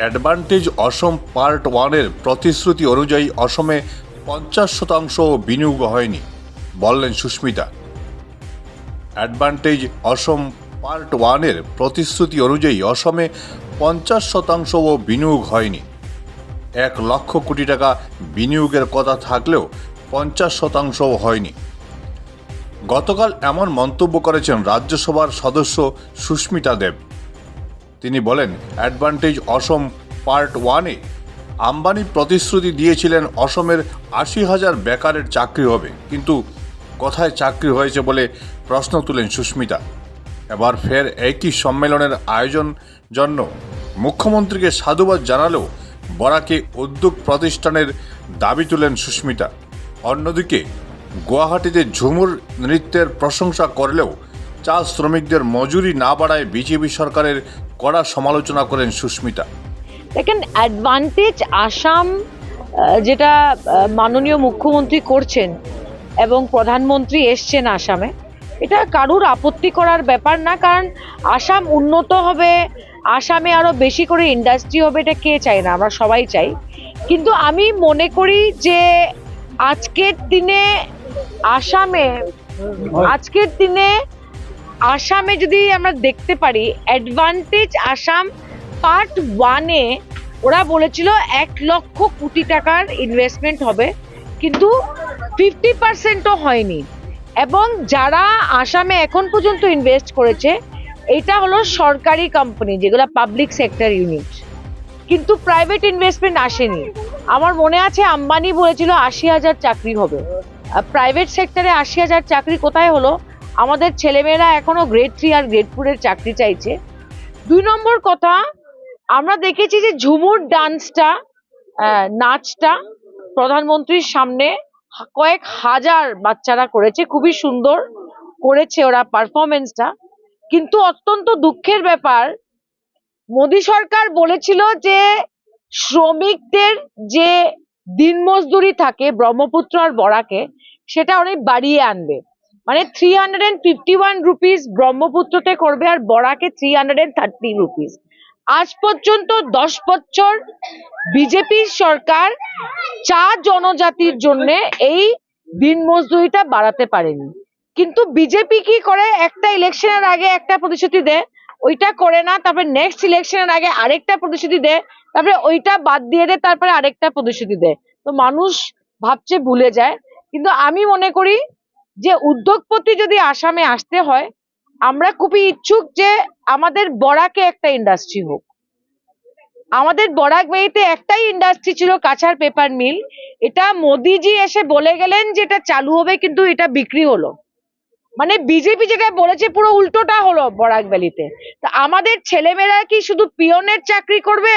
Advantage অসম part 1-এর প্রতিশ্রুতি অনুযায়ী অসমে 50% বিনিয়োগ হয়নি বললেন সুস্মিতা। অ্যাডভান্টেজ অসম পার্ট 1-এর প্রতিশ্রুতি অনুযায়ী অসমে 50% বিনিয়োগ হয়নি। 1 লক্ষ কোটি টাকা বিনিয়োগের কথা থাকলেও 50% হয়নি। গতকাল এমন মন্তব্য করেছেন রাজ্যসভার সদস্য সুস্মিতা দেব। তিনি বলেন, অ্যাডভান্টেজ অসম পার্ট 1-এ আম্বানি প্রতিশ্রুতি দিয়েছিলেন অসমের 80,000 বেকারের চাকরি হবে, কিন্তু কোথায় চাকরি হয়েছে বলে প্রশ্ন তুলেন সুস্মিতা। এবার ফের একই সম্মেলনের আয়োজন জন্য মুখ্যমন্ত্রীকে সাধুবাদ জানালেও বরাকে উদ্যোগ প্রতিষ্ঠানের দাবি তুলেন সুস্মিতা। অন্যদিকে গুয়াহাটিতে ঝুমুর নৃত্যের প্রশংসা করলেও চা শ্রমিকদের মজুরি না বাড়ায় বিজেপি সরকারের কড়া সমালোচনা করেন সুস্মিতা। দেখেন, অ্যাডভান্টেজ আসাম যেটা মাননীয় মুখ্যমন্ত্রী করছেন এবং প্রধানমন্ত্রী এসছেন আসামে, এটা কারুর আপত্তি করার ব্যাপার না। কারণ আসাম উন্নত হবে, আসামে আরও বেশি করে ইন্ডাস্ট্রি হবে, এটা কে চায় না, আমরা সবাই চাই। কিন্তু আমি মনে করি যে আজকের দিনে আসামে যদি আমরা দেখতে পারি, অ্যাডভান্টেজ আসাম পার্ট 1-এ ওরা বলেছিল 1 লক্ষ কোটি টাকার ইনভেস্টমেন্ট হবে, কিন্তু 50%ও হয়নি। এবং যারা আসামে এখন পর্যন্ত ইনভেস্ট করেছে এটা হলো সরকারি কোম্পানি, যেগুলো পাবলিক সেক্টর ইউনিট, কিন্তু প্রাইভেট ইনভেস্টমেন্ট আসেনি। আমার মনে আছে আম্বানি বলেছিল 80,000 চাকরি হবে। প্রাইভেট সেক্টরে 80,000 চাকরি কোথায় হলো? আমাদের ছেলেমেয়েরা এখনো গ্রেড 3 আর গ্রেড 4-এর চাকরি চাইছে। 2 নম্বর কথা, আমরা দেখেছি যে ঝুমুর ডান্সটা, নাচটা প্রধানমন্ত্রীর সামনে কয়েক হাজার বাচ্চারা করেছে, খুবই সুন্দর করেছে ওরা পারফরমেন্সটা। কিন্তু অত্যন্ত দুঃখের ব্যাপার, মোদী সরকার বলেছিল যে শ্রমিকদের যে দিন মজদুরি থাকে ব্রহ্মপুত্র আর বরাকে, সেটা অনেক বাড়িয়ে আনবে। মানে 351 রুপিস ব্রহ্মপুত্রতে করবে আর বরাকে 330 রুপিস। আজ পর্যন্ত 10 বছর বিজেপি সরকার চা জনজাতির জন্য এই দিন মজদুরিটা বাড়াতে পারেনি। কিন্তু বিজেপি কি করে, একটা ইলেকশনের আগে একটা প্রতিশ্রুতি দেয়, ওইটা করে না, তারপরে নেক্সট ইলেকশনের আগে আরেকটা প্রতিশ্রুতি দেয়, তারপরে ওইটা বাদ দিয়ে দেয়, তারপরে আরেকটা প্রতিশ্রুতি দেয়। তো মানুষ ভাবছে ভুলে যায়। কিন্তু আমি মনে করি যে উদ্যোগপতি যদি আসামে আসতে হয়, আমরা খুবই ইচ্ছুক যে আমাদের বরাকে একটা ইন্ডাস্ট্রি হোক। আমাদের বরাক ভ্যালিতে একটাই ইন্ডাস্ট্রি ছিল, কাছার পেপার মিল। এটা মোদিজি এসে বলে গেলেন যে এটা চালু হবে, কিন্তু এটা বিক্রি হলো। মানে বিজেপি যেটা বলেছে পুরো উল্টোটা হলো বরাক ভ্যালিতে। তা আমাদের ছেলেমেয়েরা কি শুধু পিয়নের চাকরি করবে,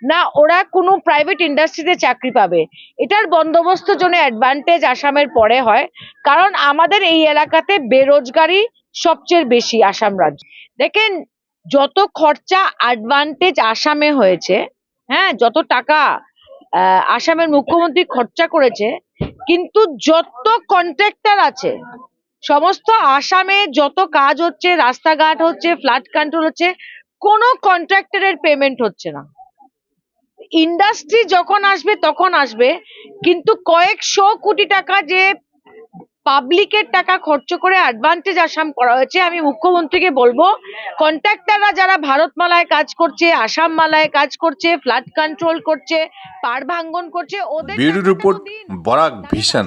না ওরা কোনো প্রাইভেট ইন্ডাস্ট্রিতে চাকরি পাবে? এটার বন্দোবস্ত জন্য অ্যাডভান্টেজ আসামের পরে হয়, কারণ আমাদের এই এলাকাতে বেরোজগারি সবচেয়ে বেশি আসাম রাজ্য। দেখেন, যত খরচা অ্যাডভান্টেজ আসামে হয়েছে, হ্যাঁ, যত টাকা আসামের মুখ্যমন্ত্রী খরচা করেছে, কিন্তু যত কন্ট্রাক্টর আছে সমস্ত আসামে যত কাজ হচ্ছে, রাস্তাঘাট হচ্ছে, ফ্লাড কন্ট্রোল হচ্ছে, কোনো কন্ট্রাক্টরের পেমেন্ট হচ্ছে না। ইন্ডাস্ট্রি যখন আসবে তখন আসবে, কিন্তু কয়েকশো কোটি টাকা যে পাবলিকের টাকা খরচ করে অ্যাডভান্টেজ আসাম করা হয়েছে, আমি মুখ্যমন্ত্রীকে বলবো কন্ট্রাক্টররা যারা ভারতমালায় কাজ করছে, আসাম মালায় কাজ করছে, ফ্লাড কন্ট্রোল করছে, পাড় ভাঙ্গন করছে, ওদের ব্যুরো রিপোর্ট, বরাক ভিশন।